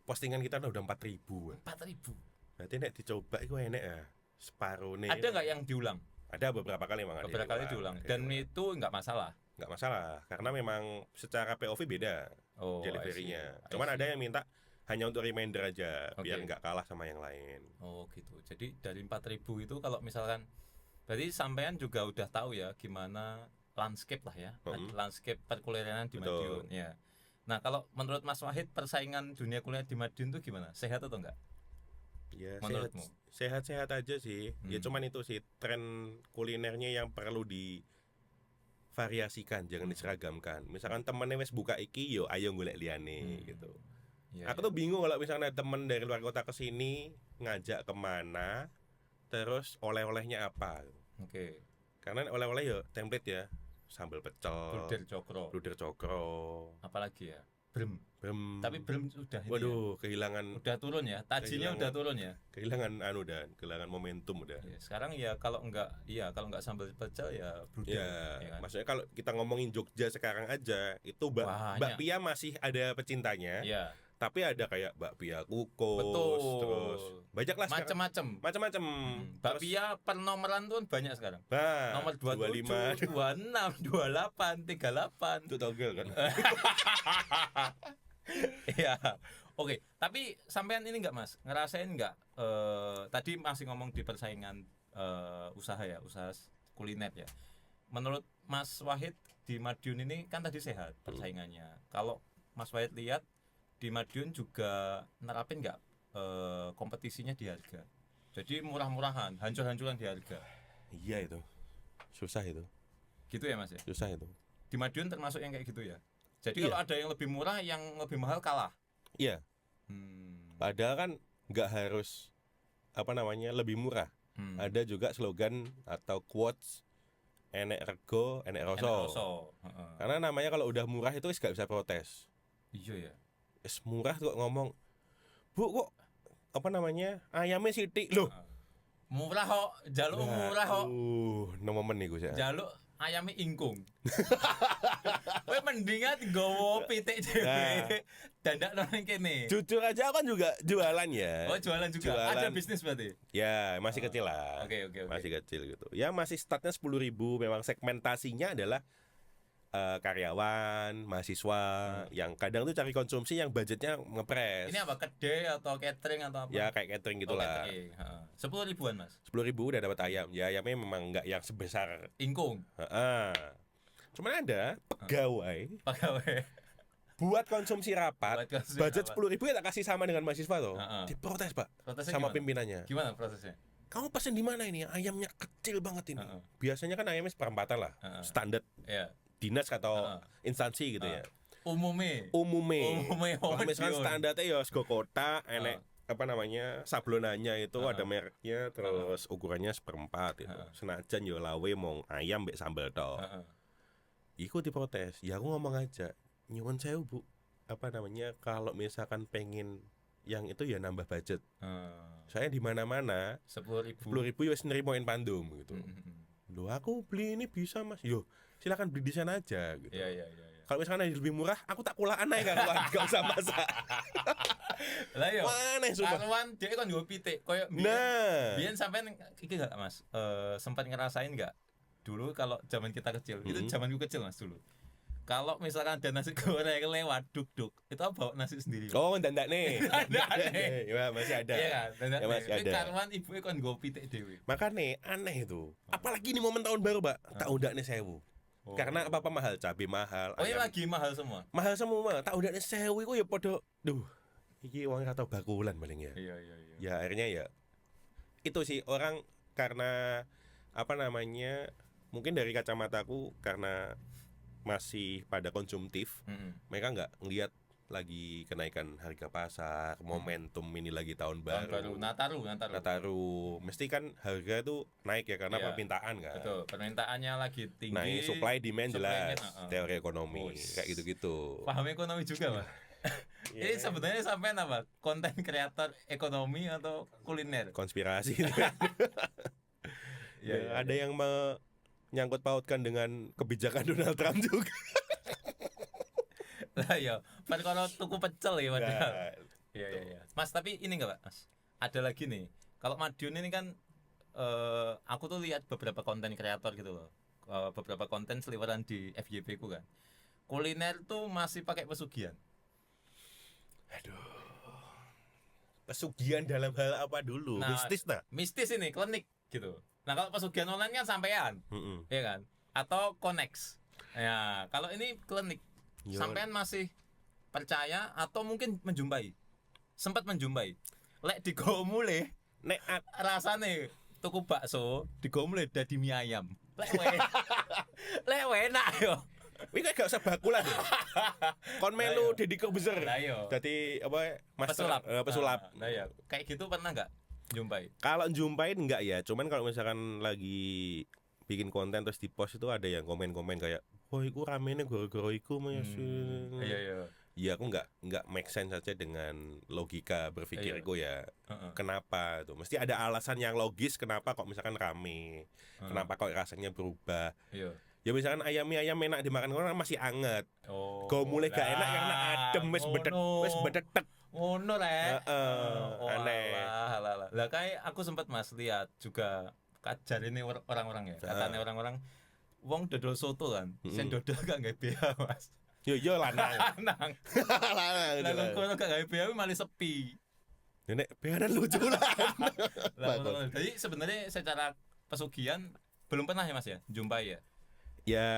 Postingan kita udah 4.000. 4.000. Berarti nek dicoba itu enak ya. Separuh nih. Ada nggak yang diulang? Ada beberapa kali memang. Beberapa kali diulang. Dan itu nggak masalah. Nggak masalah karena memang secara POV beda deliverynya. Cuman ada yang minta hanya untuk reminder aja biar nggak kalah sama yang lain. Oh gitu. Jadi dari 4.000 itu kalau misalkan berarti sampean juga udah tahu ya gimana landscape lah ya, landscape perkulineran di Madiun ya. Nah kalau menurut Mas Wahid persaingan dunia kuliner di Madiun itu gimana? Sehat atau enggak? Ya menurutmu? Sehat-sehat aja sih. Ya cuman itu sih tren kulinernya yang perlu divariasikan, jangan diseragamkan. Misalkan temennya wes buka iki, yo ayo golek liyane gitu. Ya, aku tuh bingung kalau misalnya temen dari luar kota ke sini ngajak kemana, terus oleh-olehnya apa. Oke. Karena oleh-oleh yo template ya, sambal pecel, luder cokro, apalagi ya, brem. Tapi brem sudah waduh, kehilangan. Udah turun ya, tajinya udah turun ya. Kehilangan kehilangan momentum udah. Ya, sekarang ya kalau enggak sambal pecel ya bruder. Ya, ya kan? maksudnya kalau kita ngomongin Jogja sekarang aja, itu bakpia masih ada pecintanya. Ya. Tapi ada kayak bakpia kukus, terus banyak lah macam-macam. Bakpia per nomoran tuh banyak sekarang. Nah, nomor 27, 26, 28, 38. Itu togel kan. Iya. Oke, tapi sampean ini enggak Mas, ngerasain enggak tadi masih ngomong di persaingan usaha kuliner ya. Menurut Mas Wahid di Madiun ini kan tadi sehat persaingannya. Kalau Mas Wahid lihat di Madiun juga nerapin nggak kompetisinya di harga? Jadi murah-murahan, hancur-hancuran di harga. Iya itu, susah itu. Gitu ya Mas ya? Susah itu. Di Madiun termasuk yang kayak gitu ya? Jadi kalau ada yang lebih murah, yang lebih mahal kalah? Iya. Padahal kan nggak harus apa namanya lebih murah. Ada juga slogan atau quotes enek rego, enek Enak rasa. rasa. Heeh. Karena namanya kalau udah murah itu wis gak bisa protes. Iya ya. Wis murah kok ngomong, "Bu, kok apa namanya? Ayamnya sithik loh." Murah kok, jaluk murah kok. Nomomen niku saya. Jaluk ayame ingkung. Kowe mendingan nggawa pitik dhewe. Nah. Dandak nang kene. Jujur aja aku kan juga jualan ya. Oh, jualan juga. Jualan. Ada bisnis berarti. Ya, masih kecil lah. Oke. Masih kecil gitu. Ya masih startnya 10.000. Memang segmentasinya adalah karyawan, mahasiswa yang kadang tuh cari konsumsi yang budgetnya ngepres. Ini apa? Kedai atau catering atau apa? Ya kayak catering gitulah. 10 ribuan, Mas. 10.000 udah dapat ayam. Ya ayamnya memang nggak yang sebesar. Ingkung. Cuman ada pegawai Pegawai. buat konsumsi rapat. Buat konsumsi Budget rapat. 10.000 ya tak kasih sama dengan mahasiswa tuh. Diprotes Pak Protesnya sama gimana? pimpinannya. Gimana prosesnya? Kamu pesen di mana ini? Ayamnya kecil banget ini. Biasanya kan ayamnya seperempatan lah, standar Iya. dinas atau instansi gitu ya. Umume. Kalau misalkan standarnya ya sego kotak, enek apa namanya sablonannya itu ada mereknya, terus ukurannya seperempat itu. Senajan yo lawe mong ayam mbek sambal tok. Iku diprotes. Ya aku ngomong aja, nyuwun sewu Bu. Apa namanya kalau misalkan pengen yang itu ya nambah budget. Saya di mana-mana 10.000. 10.000 ya wis nrimoin pandum gitu. Loh aku beli ini bisa Mas. Yo silakan beli di sana aja gitu. Iya. Kalau misalkan ada lebih murah, aku tak kulaan aja gak usah masak. Lah yo. Aneh sumpah. Karuan dia kan nggo pitik koyo biyen sampean iki gak Mas? Sempat ngerasain enggak? Dulu kalau zaman kita kecil, itu zamanku kecil Mas dulu. Kalau misalkan ada nasi goreng lewat duk-duk, itu bawa nasi sendiri. Oh, ndak nih. Ndandakne. Ya masih ada. Iya kan? Ya, masih ada. Karuan ibuke kon nggo pitik dhewe. Makanya aneh itu. Apalagi ini momen tahun baru, Pak. Tak undakne 1.000. Karena apa mahal, cabai mahal. Oh, ini ayam lagi mahal semua. mahal semua. Tak undakne 1.000 iku ya padha iki wong ora tau bakulan paling ya. Iya. Ya akhirnya ya itu sih orang karena apa namanya mungkin dari kacamataku karena masih pada konsumtif, mereka nggak ngelihat lagi kenaikan harga pasar, momentum ini lagi tahun baru. Nataru, mesti kan harga itu naik ya karena permintaan kan. Betul, permintaannya lagi tinggi. Nah, ini supply demand jelas, demand, teori ekonomi kayak gitu-gitu. Paham ekonomi juga, Mas. Ini sebenarnya sampean apa? Konten kreator ekonomi atau kuliner? Konspirasi. Ya, ada yang menyangkut pautkan dengan kebijakan Donald Trump juga. Lah ya, kalau tuku pecel ya padahal. Nah, Iya. Mas, tapi ini enggak, Pak? Mas? Ada lagi nih. Kalau Madiun ini kan aku tuh lihat beberapa konten kreator gitu loh. Beberapa konten seliweran di FYP ku kan. Kuliner tuh masih pakai pesugihan. Pesugihan dalam hal apa dulu? Mistis nah? Mistis ini, klinik gitu. Nah, kalau pesugihan online kan sampean. Iya kan? Atau Konex. Ya, kalau ini klinik. Sampean masih percaya atau mungkin menjumpai? Sempat menjumpai. Lek digo mulih, Nek rasane tuku bakso, digo mulih dadi mie ayam. Lek enak yo. Wih gak usah bakulan ya. Kon melu Deddy Corbuzier. Lah yo. Dadi apa master Pesulap. pesulap. Nah ya, kayak gitu pernah enggak jumpai? Kalau jumpain enggak ya, cuman kalau misalkan lagi bikin konten terus di post itu ada yang komen-komen kayak, "Wah, iku ramene gara-gara iku Mas." Iya. Ya aku enggak make sense saja dengan logika berpikirku ya. Kenapa tuh? Mesti ada alasan yang logis kenapa kok misalkan rame. Kenapa kok rasanya berubah. Iya. Ya misalkan ayam enak dimakan orang masih anget. Oh. Kau mulai gak enak karena adem wis bedetek. Ngono rek. Aneh. Alah. Lah kayak aku sempat Mas lihat juga kajar ini orang-orang ya. Katanya orang-orang wong dodol soto kan. Sing dodol gak nggae bea, Mas. Yo lanang. Lanang. Lah kono gak nggae bea malah sepi. Nenek beanan lucu lah. Jadi sebenarnya secara pesugihan belum pernah ya Mas ya jumpai ya. Ya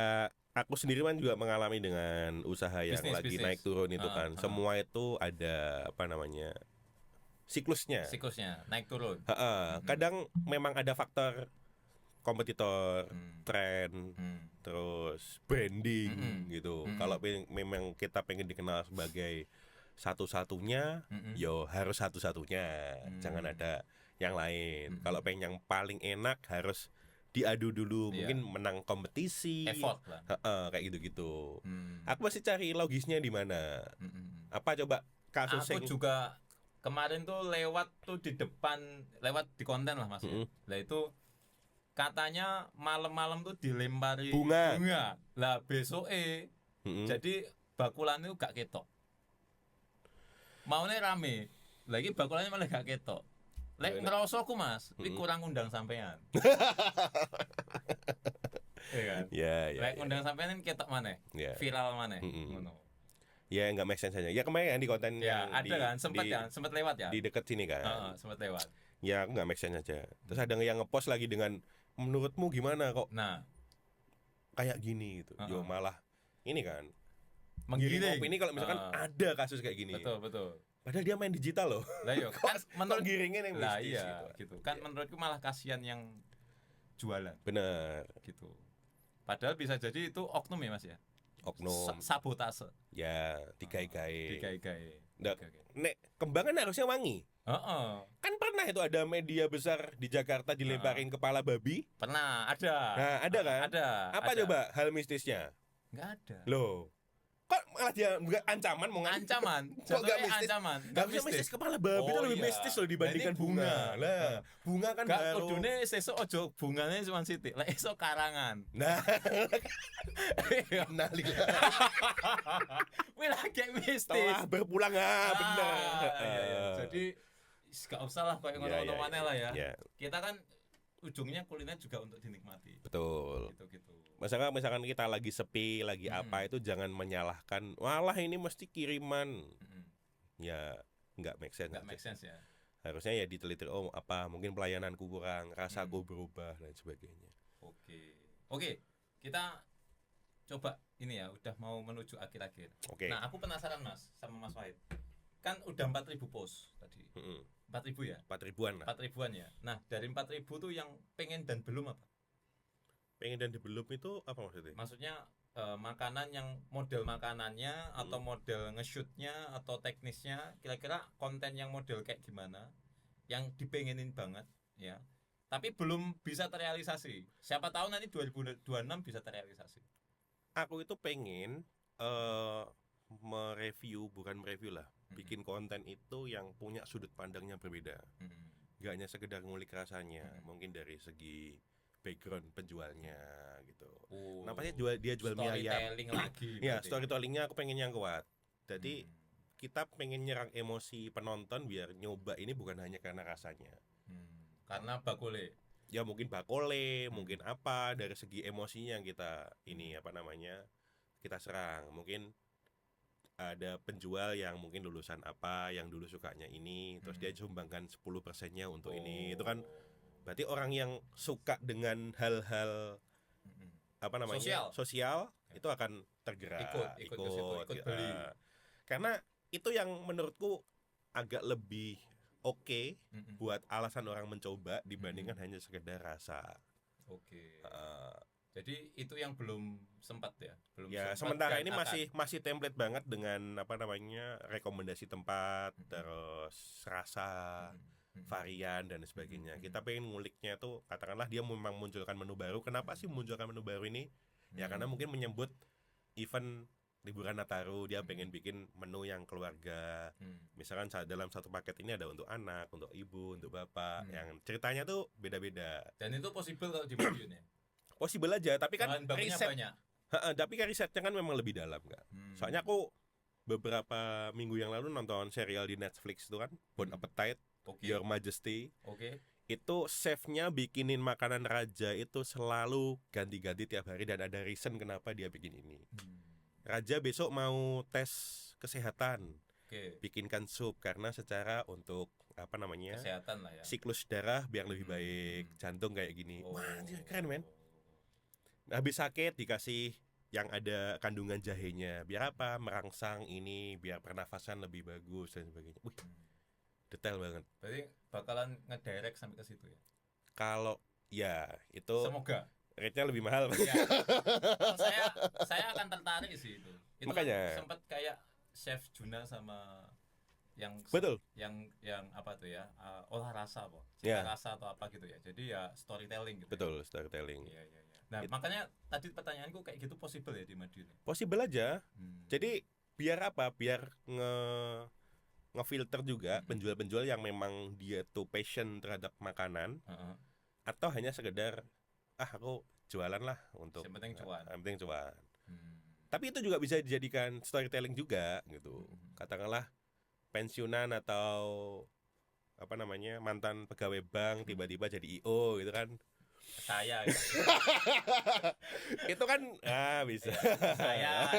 aku sendiri kan juga mengalami dengan usaha yang lagi naik turun itu kan. Semua itu ada apa namanya siklusnya naik turun. Kadang memang ada faktor kompetitor, tren, terus branding gitu. Kalau memang kita pengen dikenal sebagai satu-satunya, yo harus satu-satunya, jangan ada yang lain. Kalau pengen yang paling enak harus diadu dulu, mungkin menang kompetisi, effort lah. kayak gitu-gitu. Aku masih cari logisnya di mana. Apa coba kasus Aku juga kemarin tuh lewat tuh di depan, lewat di konten lah Mas. Lah itu katanya malam-malam tuh dilempari bunga. Lah besoknya jadi bakulan itu gak ketok. Maunya rame. Lagi bakulannya malah gak ketok. Lek ngerosoku Mas, iki kurang undang sampean. Iya kan? Lek undang sampean ketok maneh. Viral maneh. Ngono. Ya nggak make sense aja. Ya kemarin kan di konten ya, yang ada kan, sempat lewat ya. Di dekat sini kan. Sempat lewat. Ya aku nggak make sense aja. Terus ada yang ngepost lagi dengan menurutmu gimana kok? Nah, kayak gini gitu. Yo malah ini kan. Menggiring. Ini kalau misalkan ada kasus kayak gini. Betul. Padahal dia main digital loh. Lah yo, kan menurut giringnya yang lah mistis iya, gitu. Kan menurutku malah kasihan yang jualan. Bener. Gitu. Padahal bisa jadi itu oknum ya Mas ya. Oknum. Sabotase. Ya, digai-gai. Nek kembangan harusnya wangi. Kan pernah itu ada media besar di Jakarta dilemparin kepala babi. Pernah, ada. Nah, ada kan? Ada. Apa coba hal mistisnya? Nggak ada. Loh. Kok malah dia enggak ancaman mau ancaman? Kok enggak mistis? Ancaman. Enggak mistis kepala babi itu lebih mistis loh dibandingkan bunga. Lah, bunga kan baru. Kudune sesuk ojo bungane cuma sithik. Lek esuk karangan. Nah. Nalila. Wih lagi mistis. Telah berpulang bener. Jadi gak usah lah kayak ngono-ngono maneh lah ya. Kita kan ujungnya kuliner juga untuk dinikmati. Betul. Gitu. Misalkan kita lagi sepi, lagi apa itu jangan menyalahkan. Walah ini mesti kiriman. Ya nggak make sense. Nggak make sense ya. Harusnya ya diteliti. Oh apa mungkin pelayananku kurang, rasaku berubah dan sebagainya. Oke. Kita coba ini ya. Udah mau menuju akhir-akhir. Nah aku penasaran Mas sama Mas Wahid. Kan udah 4.000 post tadi. 4.000 ya? 4.000-an lah. 4.000-an ya. Nah, dari 4.000 tuh yang pengen dan belum apa? Pengen dan belum itu apa maksudnya? Maksudnya makanan yang model makanannya atau model nge-shootnya atau teknisnya, kira-kira konten yang model kayak gimana yang dipengenin banget ya. Tapi belum bisa terrealisasi. Siapa tahu nanti 2026 bisa terrealisasi. Aku itu pengen mereview lah. Bikin konten itu yang punya sudut pandangnya berbeda. Gak hanya sekedar ngulik rasanya, mungkin dari segi background penjualnya gitu. Kenapa sih dia jual mie ayam? Storytelling lagi. Ya, storytellingnya aku pengen yang kuat. Jadi kita pengen nyerang emosi penonton biar nyoba ini bukan hanya karena rasanya. Karena bakule. Ya mungkin bakole, mungkin apa dari segi emosinya kita ini kita serang. Mungkin ada penjual yang mungkin lulusan apa yang dulu sukanya ini terus dia sumbangkan 10%-nya untuk ini. Itu kan berarti orang yang suka dengan hal-hal sosial itu akan tergerak ikut beli. Karena itu yang menurutku agak lebih oke buat alasan orang mencoba dibandingkan hanya sekedar rasa. Jadi itu yang belum sempat ya, sementara ini masih template banget dengan rekomendasi tempat, terus rasa, varian dan sebagainya. Kita pengen nguliknya tuh katakanlah dia memang munculkan menu baru. Kenapa sih munculkan menu baru ini? Ya karena mungkin menyebut event liburan Nataru, dia pengen bikin menu yang keluarga. Misalkan dalam satu paket ini ada untuk anak, untuk ibu, untuk bapak, yang ceritanya tuh beda-beda. Dan itu possible kalau di Madiun ya? Possible aja, tapi kan riset banyak. Tapi kan risetnya kan memang lebih dalam kan. Soalnya aku beberapa minggu yang lalu nonton serial di Netflix itu kan, Bon Appetit, Your Majesty. Itu chefnya bikinin makanan raja itu selalu ganti-ganti tiap hari dan ada reason kenapa dia bikin ini. Raja besok mau tes kesehatan, bikinkan sup karena secara untuk kesehatan lah ya. Siklus darah biar lebih baik, jantung kayak gini. Wah, keren men. Habis sakit dikasih yang ada kandungan jahenya, biar apa? Merangsang ini, biar pernafasan lebih bagus dan sebagainya. Wih, detail banget. Berarti bakalan ngedirect sampai ke situ ya? Kalau ya itu semoga rate-nya lebih mahal. Ya. Saya akan tertarik sih itu. Makanya sempat kayak Chef Juna sama yang Betul. yang apa tuh ya, olah rasa apa, Ya. cita rasa atau apa gitu ya. Jadi ya storytelling gitu. Betul, storytelling. Iya. Nah, makanya tadi pertanyaanku kayak gitu possible ya di Madiun. Possible aja. Jadi biar apa? Biar ngefilter juga penjual-penjual yang memang dia tuh passion terhadap makanan atau hanya sekedar aku jualan lah untuk yang penting cuan. Yang penting cuan. Tapi itu juga bisa dijadikan storytelling juga gitu. Katakanlah pensiunan atau apa namanya mantan pegawai bank tiba-tiba jadi IO gitu kan. Saya gitu. Itu kan bisa. Saya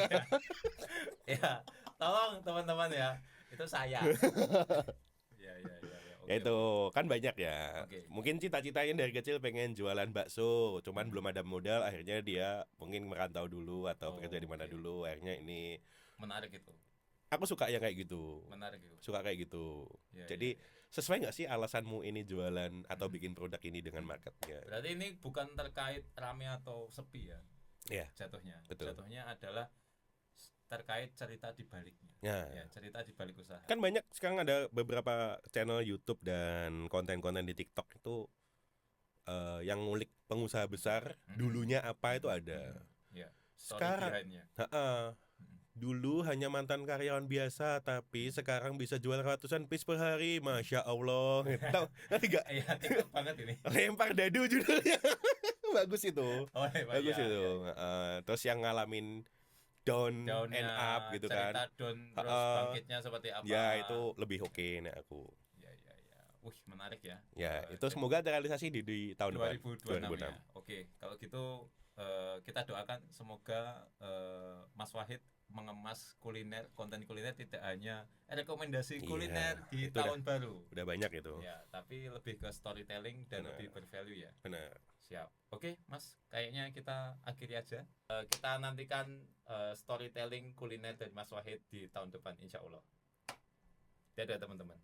ya tolong teman-teman ya, itu saya. Ya. Ya itu kan banyak ya. Oke. Mungkin cita-citanya dari kecil pengen jualan bakso, cuman belum ada modal, akhirnya dia mungkin merantau dulu atau bekerja di mana dulu, akhirnya ini menarik itu. Aku suka yang kayak gitu. Menarik itu. Suka kayak gitu. Ya, jadi sesuai nggak sih alasanmu ini jualan atau bikin produk ini dengan marketnya? Berarti ini bukan terkait rame atau sepi ya? Iya. Jatuhnya. Betul. Jatuhnya adalah terkait cerita di baliknya. Ya, cerita di balik usaha. Kan banyak sekarang ada beberapa channel YouTube dan konten-konten di TikTok itu yang ngulik pengusaha besar dulunya apa itu ada. Ya, sekarang dulu hanya mantan karyawan biasa tapi sekarang bisa jual ratusan piece per hari, masya Allah. Tahu nanti nggak? Iya, TikTok banget ini. Lempar dadu judulnya. Bagus itu. Bagus ya, itu. Terus yang ngalamin down and up gitu kan. Cerita down terus bangkitnya seperti apa. Ya itu lebih oke nih aku. Ya. Wih, menarik ya. Ya, itu semoga terrealisasi di tahun 2026 depan. Ya. Oke, kalau gitu kita doakan semoga Mas Wahid mengemas konten kuliner tidak hanya rekomendasi kuliner di tahun baru. Udah banyak itu. Ya, tapi lebih ke storytelling dan lebih bervalue ya. Benar. Siap. Oke, Mas, kayaknya kita akhiri aja. Kita nantikan storytelling kuliner dari Mas Wahid di tahun depan, insya Allah. Dadah teman-teman.